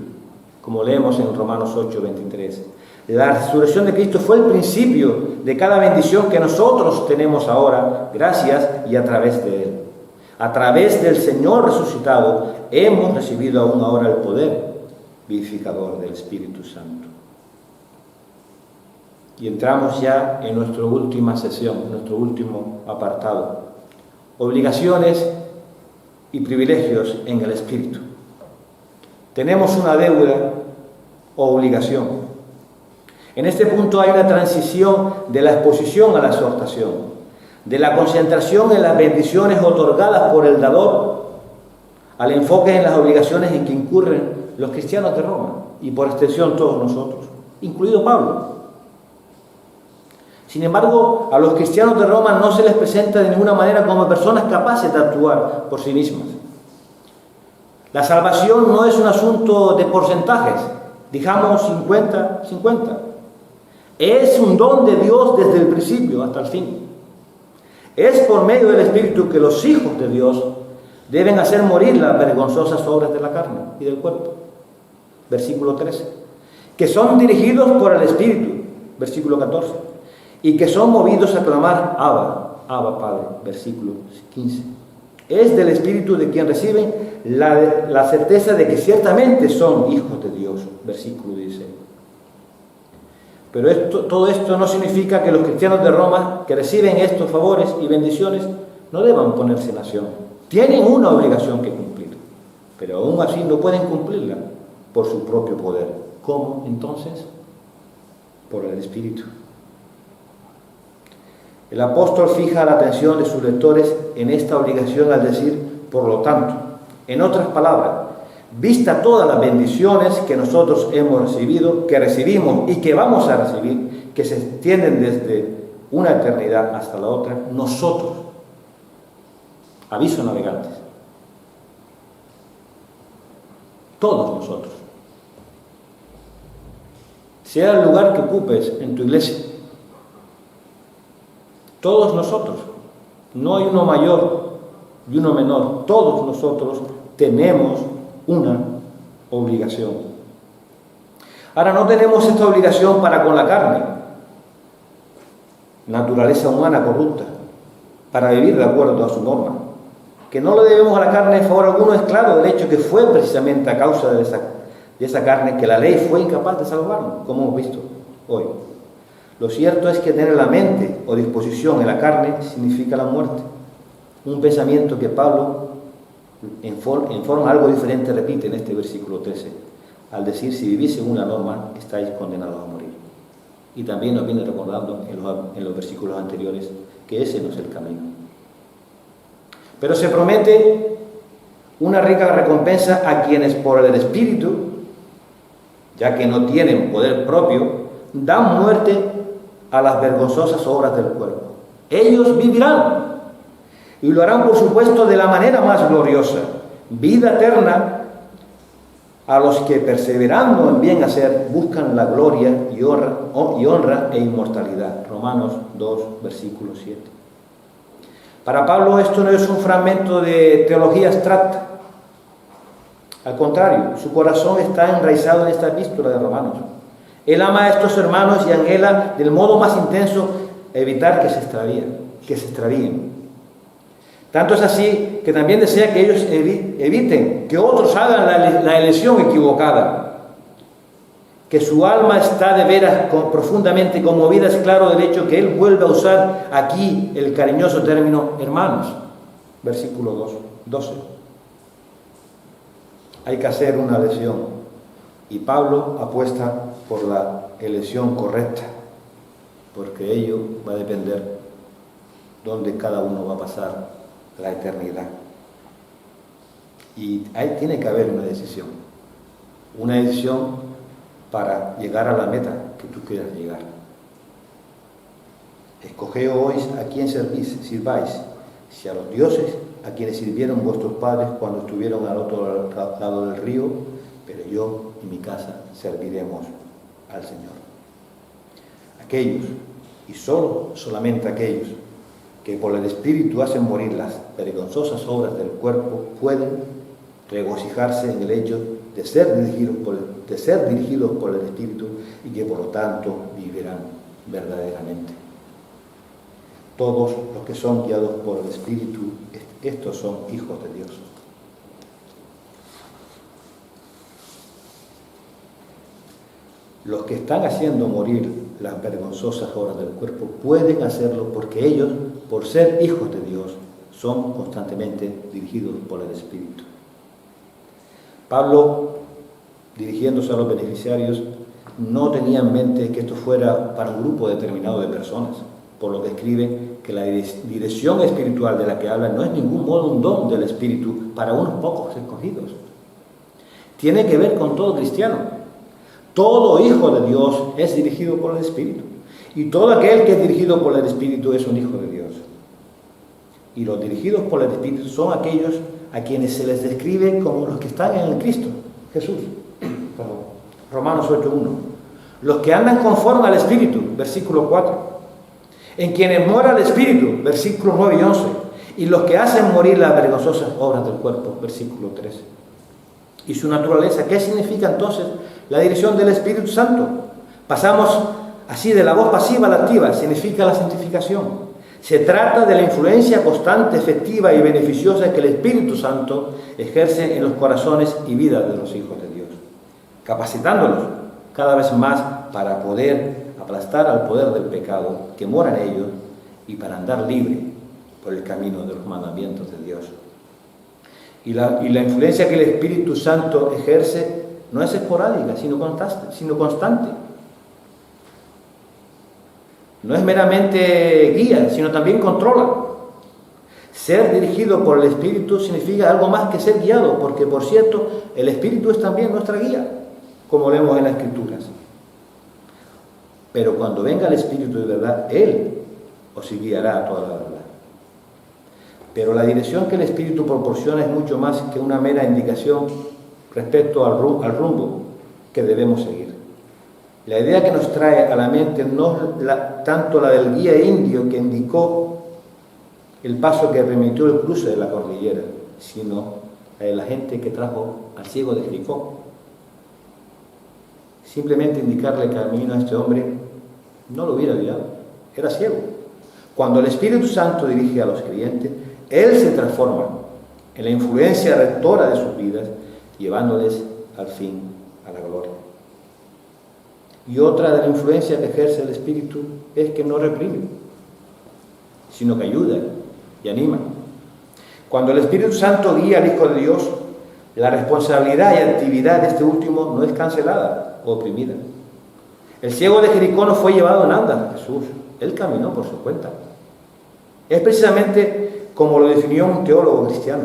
como leemos en Romanos 8:23. La resurrección de Cristo fue el principio de cada bendición que nosotros tenemos ahora, gracias y a través de Él. A través del Señor resucitado hemos recibido aún ahora el poder vivificador del Espíritu Santo. Y entramos ya en nuestra última sesión, nuestro último apartado. Obligaciones y privilegios en el Espíritu. Tenemos una deuda o obligación. En este punto hay una transición de la exposición a la exhortación, de la concentración en las bendiciones otorgadas por el dador, al enfoque en las obligaciones en que incurren los cristianos de Roma, y por extensión todos nosotros, incluido Pablo. Sin embargo, a los cristianos de Roma no se les presenta de ninguna manera como personas capaces de actuar por sí mismas. La salvación no es un asunto de porcentajes, digamos 50-50. Es un don de Dios desde el principio hasta el fin. Es por medio del Espíritu que los hijos de Dios deben hacer morir las vergonzosas obras de la carne y del cuerpo. Versículo 13. Que son dirigidos por el Espíritu. Versículo 14. Y que son movidos a clamar Abba, Abba Padre. Versículo 15. Es del Espíritu de quien reciben la certeza de que ciertamente son hijos de Dios. Versículo 16. Pero todo esto no significa que los cristianos de Roma que reciben estos favores y bendiciones no deban ponerse en acción. Tienen una obligación que cumplir, pero aún así no pueden cumplirla por su propio poder. ¿Cómo entonces? Por el Espíritu. El apóstol fija la atención de sus lectores en esta obligación al decir, por lo tanto, en otras palabras, vista todas las bendiciones que nosotros hemos recibido, que recibimos y que vamos a recibir, que se extienden desde una eternidad hasta la otra, nosotros, aviso navegantes, todos nosotros, sea el lugar que ocupes en tu iglesia, todos nosotros, no hay uno mayor y uno menor, todos nosotros tenemos una obligación. Ahora, no tenemos esta obligación para con la carne, naturaleza humana corrupta, para vivir de acuerdo a su norma. Que no le debemos a la carne en favor alguno es claro del hecho que fue precisamente a causa de esa carne que la ley fue incapaz de salvarnos, como hemos visto hoy. Lo cierto es que tener la mente o disposición en la carne significa la muerte. Un pensamiento que Pablo en forma algo diferente repite en este versículo 13, al decir, si vivís según la norma, estáis condenados a morir. Y también nos viene recordando en los versículos anteriores que ese no es el camino. Pero se promete una rica recompensa a quienes por el Espíritu, ya que no tienen poder propio, dan muerte a las vergonzosas obras del cuerpo. Ellos vivirán. Y lo harán, por supuesto, de la manera más gloriosa. Vida eterna a los que, perseverando en bien hacer, buscan la gloria y honra e inmortalidad. Romanos 2, versículo 7. Para Pablo esto no es un fragmento de teología abstracta. Al contrario, su corazón está enraizado en esta epístola de Romanos. Él ama a estos hermanos y anhela del modo más intenso evitar que se extravíen. Tanto es así que también desea que ellos eviten que otros hagan la elección equivocada. Que su alma está de veras profundamente conmovida, es claro del hecho que él vuelve a usar aquí el cariñoso término hermanos. Versículo 12. Hay que hacer una elección y Pablo apuesta por la elección correcta, porque ello va a depender dónde cada uno va a pasar la eternidad. Y ahí tiene que haber una decisión para llegar a la meta que tú quieras llegar. Escogeos a quién sirváis, si a los dioses a quienes sirvieron vuestros padres cuando estuvieron al otro lado del río, pero yo y mi casa serviremos al Señor. Aquellos, y solamente aquellos, que por el Espíritu hacen morir las vergonzosas obras del cuerpo, pueden regocijarse en el hecho de ser dirigidos por el Espíritu y que por lo tanto vivirán verdaderamente. Todos los que son guiados por el Espíritu, estos son hijos de Dios. Los que están haciendo morir las vergonzosas obras del cuerpo, pueden hacerlo porque ellos, por ser hijos de Dios, son constantemente dirigidos por el Espíritu. Pablo, dirigiéndose a los beneficiarios, no tenía en mente que esto fuera para un grupo determinado de personas, por lo que escribe que la dirección espiritual de la que habla no es ningún modo un don del Espíritu para unos pocos escogidos. Tiene que ver con todo cristiano. Todo hijo de Dios es dirigido por el Espíritu, y todo aquel que es dirigido por el Espíritu es un hijo de Dios. Y los dirigidos por el Espíritu son aquellos a quienes se les describe como los que están en el Cristo, Jesús, como Romanos 8:1. Los que andan conforme al Espíritu, versículo 4. En quienes mora el Espíritu, versículos 9 y 11. Y los que hacen morir las vergonzosas obras del cuerpo, versículo 13. Y su naturaleza, ¿qué significa entonces la dirección del Espíritu Santo? Pasamos así de la voz pasiva a la activa, significa la santificación. Se trata de la influencia constante, efectiva y beneficiosa que el Espíritu Santo ejerce en los corazones y vidas de los hijos de Dios, capacitándolos cada vez más para poder aplastar al poder del pecado que mora en ellos y para andar libre por el camino de los mandamientos de Dios. Y la influencia que el Espíritu Santo ejerce no es esporádica, sino constante. No es meramente guía, sino también controla. Ser dirigido por el Espíritu significa algo más que ser guiado, porque, por cierto, el Espíritu es también nuestra guía, como leemos en las Escrituras. Pero cuando venga el Espíritu de verdad, Él os guiará a toda la verdad. Pero la dirección que el Espíritu proporciona es mucho más que una mera indicación respecto al rumbo que debemos seguir. La idea que nos trae a la mente no es tanto la del guía indio que indicó el paso que permitió el cruce de la cordillera, sino la de la gente que trajo al ciego de Jericó. Simplemente indicarle el camino a este hombre no lo hubiera guiado, era ciego. Cuando el Espíritu Santo dirige a los creyentes, Él se transforma en la influencia rectora de sus vidas, llevándoles al fin a la gloria. Y otra de la influencia que ejerce el Espíritu es que no reprime, sino que ayuda y anima. Cuando el Espíritu Santo guía al Hijo de Dios, la responsabilidad y actividad de este último no es cancelada o oprimida. El ciego de Jericó no fue llevado en andas a Jesús, él caminó por su cuenta. Es precisamente como lo definió un teólogo cristiano.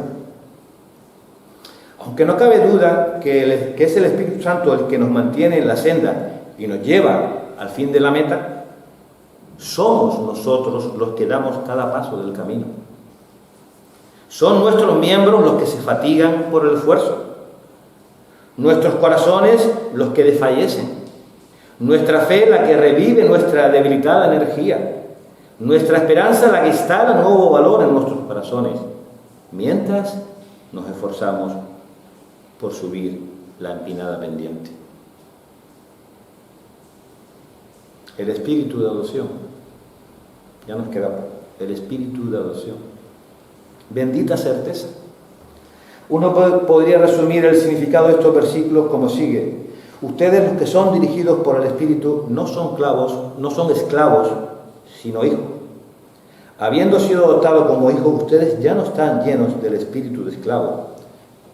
Aunque no cabe duda que es el Espíritu Santo el que nos mantiene en la senda y nos lleva al fin de la meta, somos nosotros los que damos cada paso del camino. Son nuestros miembros los que se fatigan por el esfuerzo, nuestros corazones los que desfallecen, nuestra fe la que revive nuestra debilitada energía, nuestra esperanza la que instala nuevo valor en nuestros corazones, mientras nos esforzamos por subir la empinada pendiente. El espíritu de adopción, ya nos queda el espíritu de adopción. Bendita certeza. Uno podría resumir el significado de estos versículos como sigue: ustedes, los que son dirigidos por el Espíritu, no son esclavos, sino hijos. Habiendo sido adoptados como hijos, ustedes ya no están llenos del espíritu de esclavo,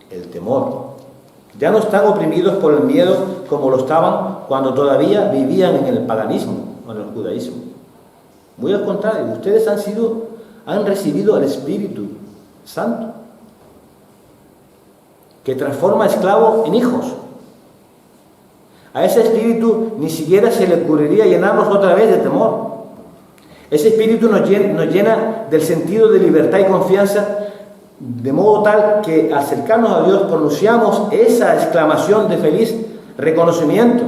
el temor. Ya no están oprimidos por el miedo como lo estaban cuando todavía vivían en el paganismo o en el judaísmo. Muy al contrario, ustedes han recibido el Espíritu Santo, que transforma a esclavos en hijos. A ese espíritu ni siquiera se le ocurriría llenarnos otra vez de temor. Ese espíritu nos llena del sentido de libertad y confianza, de modo tal que al acercarnos a Dios pronunciamos esa exclamación de feliz reconocimiento,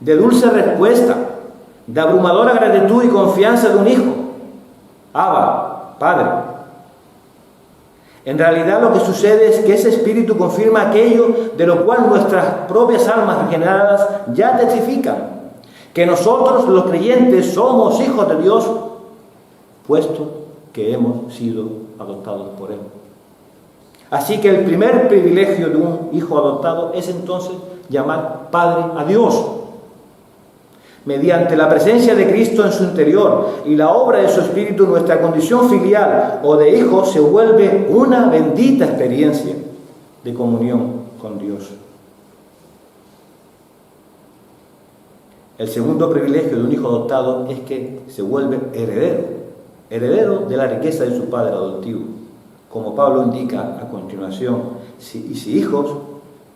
de dulce respuesta, de abrumadora gratitud y confianza de un hijo. Abba, Padre. En realidad lo que sucede es que ese espíritu confirma aquello de lo cual nuestras propias almas regeneradas ya testifican, que nosotros los creyentes somos hijos de Dios, puesto que hemos sido adoptados por Él. Así que el primer privilegio de un hijo adoptado es entonces llamar Padre a Dios. Mediante la presencia de Cristo en su interior y la obra de su Espíritu, nuestra condición filial o de hijo se vuelve una bendita experiencia de comunión con Dios. El segundo privilegio de un hijo adoptado es que se vuelve heredero de la riqueza de su padre adoptivo, como Pablo indica a continuación, y si hijos,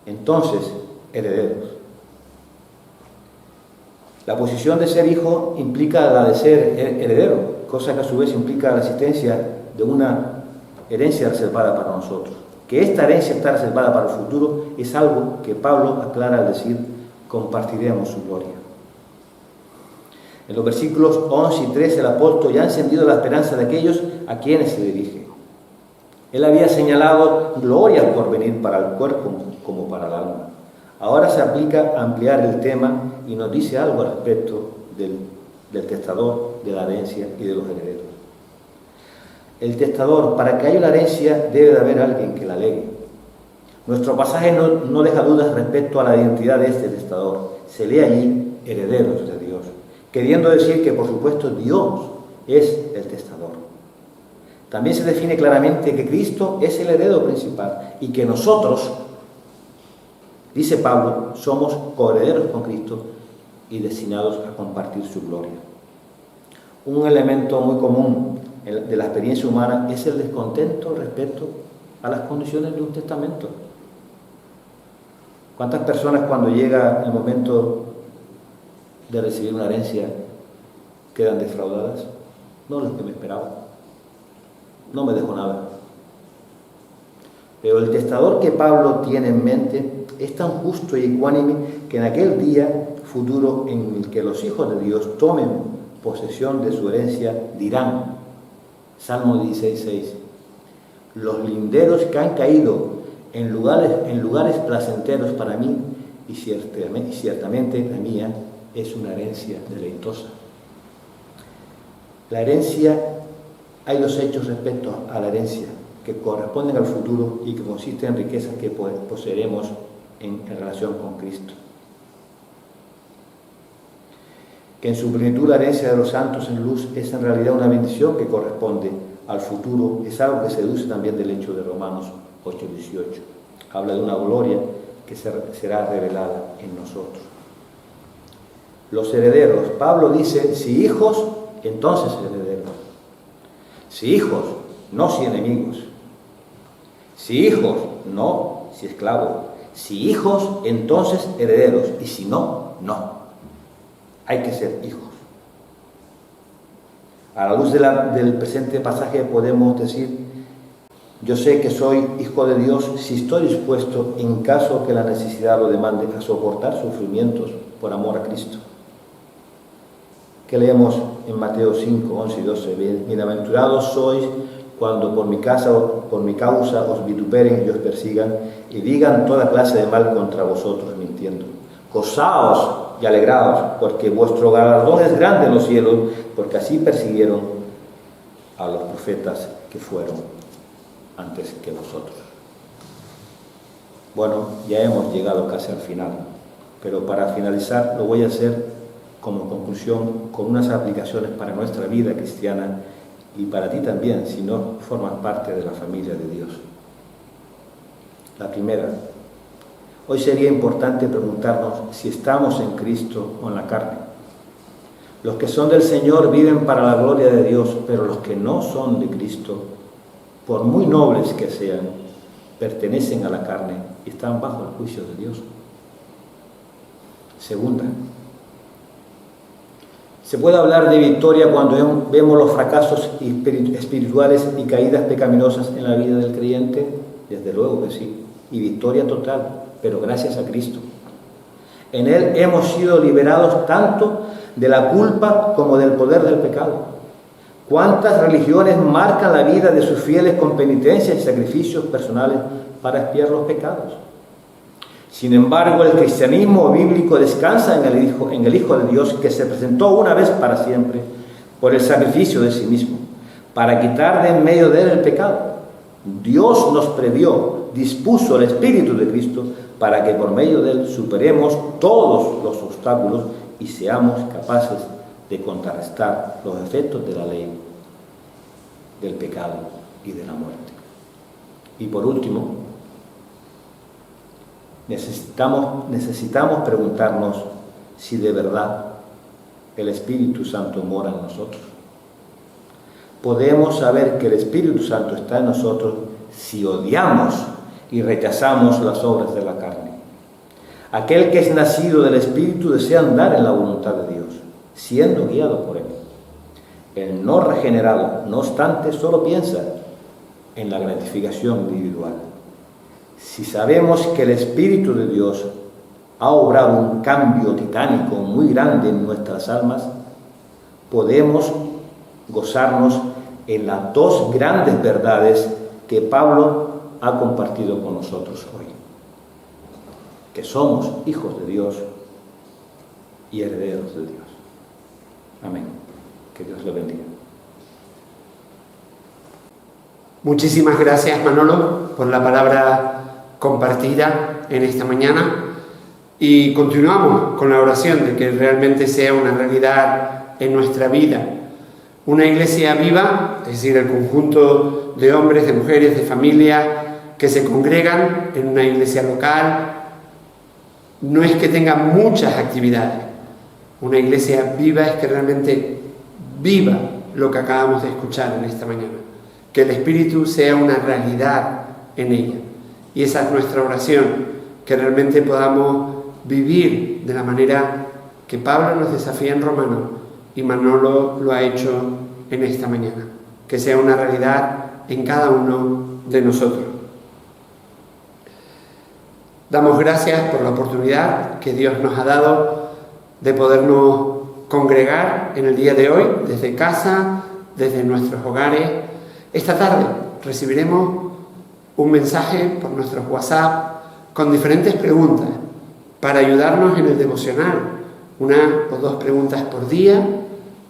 entonces herederos. La posición de ser hijo implica la de ser heredero, cosa que a su vez implica la existencia de una herencia reservada para nosotros. Que esta herencia está reservada para el futuro es algo que Pablo aclara al decir, compartiremos su gloria. En los versículos 11 y 13 el apóstol ya ha encendido la esperanza de aquellos a quienes se dirige. Él había señalado glorias por venir para el cuerpo como para el alma. Ahora se aplica a ampliar el tema y nos dice algo al respecto del testador, de la herencia y de los herederos. El testador, para que haya una herencia, debe de haber alguien que la legue. Nuestro pasaje no deja dudas respecto a la identidad de este testador. Se lee allí herederos de Dios, queriendo decir que, por supuesto, Dios es el testador. También se define claramente que Cristo es el heredero principal y que nosotros, dice Pablo, somos coherederos con Cristo y destinados a compartir su gloria. Un elemento muy común de la experiencia humana es el descontento respecto a las condiciones de un testamento. ¿Cuántas personas cuando llega el momento de recibir una herencia quedan defraudadas? No lo que me esperaba, no me dejó nada. Pero el testador que Pablo tiene en mente es tan justo y ecuánime que en aquel día futuro en el que los hijos de Dios tomen posesión de su herencia dirán, Salmo 16:6, los linderos que han caído en lugares placenteros para mí y ciertamente la mía es una herencia deleitosa. La herencia, hay dos hechos respecto a la herencia que corresponden al futuro y que consisten en riquezas que poseeremos en relación con Cristo. Que en su plenitud la herencia de los santos en luz es en realidad una bendición que corresponde al futuro, es algo que se deduce también del hecho de Romanos 8:18. Habla de una gloria que será revelada en nosotros. Los herederos, Pablo dice, si hijos, entonces herederos. Si hijos, no si enemigos. Si hijos, no si esclavos. Si hijos, entonces herederos. Y si no, no. Hay que ser hijos. A la luz del presente pasaje podemos decir, yo sé que soy hijo de Dios si estoy dispuesto, en caso que la necesidad lo demande, a soportar sufrimientos por amor a Cristo. Que leemos en Mateo 5, 11 y 12. Bienaventurados sois cuando por mi causa os vituperen y os persigan y digan toda clase de mal contra vosotros mintiendo. Gozaos y alegraos, porque vuestro galardón es grande en los cielos, porque así persiguieron a los profetas que fueron antes que vosotros. Bueno, ya hemos llegado casi al final, pero para finalizar lo voy a hacer como conclusión con unas aplicaciones para nuestra vida cristiana y para ti también, si no formas parte de la familia de Dios. La primera, hoy sería importante preguntarnos si estamos en Cristo o en la carne. Los que son del Señor viven para la gloria de Dios, pero los que no son de Cristo, por muy nobles que sean, pertenecen a la carne y están bajo el juicio de Dios. Segunda, ¿se puede hablar de victoria cuando vemos los fracasos espirituales y caídas pecaminosas en la vida del creyente? Desde luego que sí, y victoria total, pero gracias a Cristo. En Él hemos sido liberados tanto de la culpa como del poder del pecado. ¿Cuántas religiones marcan la vida de sus fieles con penitencias y sacrificios personales para expiar los pecados? Sin embargo, el cristianismo bíblico descansa en el Hijo de Dios, que se presentó una vez para siempre por el sacrificio de sí mismo, para quitar de en medio de él el pecado. Dios nos previó, dispuso el Espíritu de Cristo para que por medio de él superemos todos los obstáculos y seamos capaces de contrarrestar los efectos de la ley, del pecado y de la muerte. Y por último, necesitamos preguntarnos si de verdad el Espíritu Santo mora en nosotros. Podemos saber que el Espíritu Santo está en nosotros si odiamos y rechazamos las obras de la carne. Aquel que es nacido del Espíritu desea andar en la voluntad de Dios, siendo guiado por Él. El no regenerado, no obstante, solo piensa en la gratificación individual. Si sabemos que el Espíritu de Dios ha obrado un cambio titánico muy grande en nuestras almas, podemos gozarnos en las dos grandes verdades que Pablo ha compartido con nosotros hoy: que somos hijos de Dios y herederos de Dios. Amén. Que Dios le bendiga. Muchísimas gracias, Manolo, por la palabra compartida en esta mañana, y continuamos con la oración de que realmente sea una realidad en nuestra vida. Una iglesia viva, es decir, el conjunto de hombres, de mujeres, de familias que se congregan en una iglesia local, no es que tenga muchas actividades. Una iglesia viva es que realmente viva lo que acabamos de escuchar en esta mañana, que el Espíritu sea una realidad en ella. Y esa es nuestra oración, que realmente podamos vivir de la manera que Pablo nos desafía en Romanos y Manolo lo ha hecho en esta mañana, que sea una realidad en cada uno de nosotros. Damos gracias por la oportunidad que Dios nos ha dado de podernos congregar en el día de hoy, desde casa, desde nuestros hogares. Esta tarde recibiremos un mensaje por nuestros WhatsApp con diferentes preguntas para ayudarnos en el devocional, 1 o 2 preguntas por día,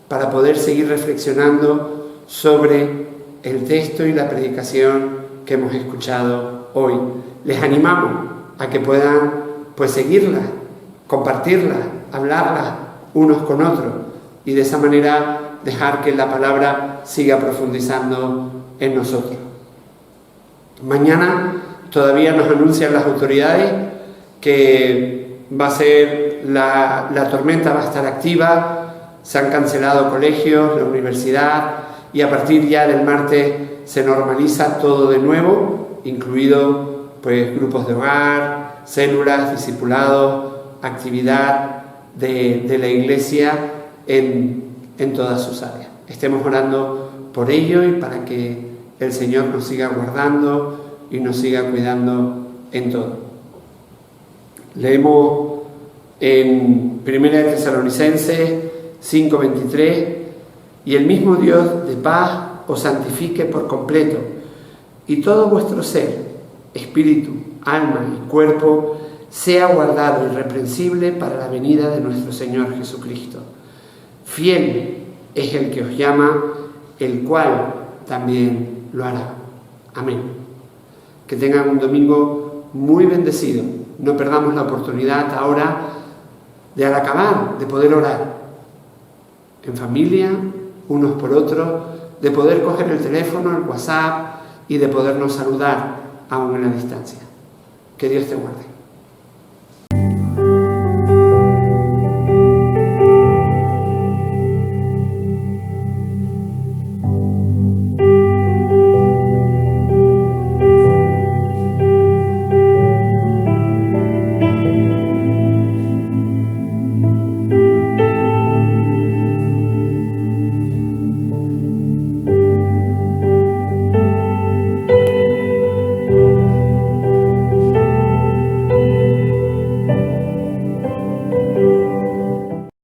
para poder seguir reflexionando sobre el texto y la predicación que hemos escuchado hoy. Les animamos a que puedan seguirlas, compartirlas, hablarlas unos con otros, y de esa manera dejar que la palabra siga profundizando en nosotros. Mañana todavía nos anuncian las autoridades que va a ser la tormenta va a estar activa, se han cancelado colegios, la universidad, y a partir ya del martes se normaliza todo de nuevo, incluido grupos de hogar, células, discipulados, actividad de la iglesia en todas sus áreas. Estemos orando por ello y para que el Señor nos siga guardando y nos siga cuidando en todo. Leemos en 1 Tesalonicenses 5:23: y el mismo Dios de paz os santifique por completo, y todo vuestro ser, espíritu, alma y cuerpo sea guardado irreprensible para la venida de nuestro Señor Jesucristo. Fiel es el que os llama, el cual también lo hará. Amén. Que tengan un domingo muy bendecido. No perdamos la oportunidad ahora de, al acabar, de poder orar en familia, unos por otros, de poder coger el teléfono, el WhatsApp y de podernos saludar aún en la distancia. Que Dios te guarde.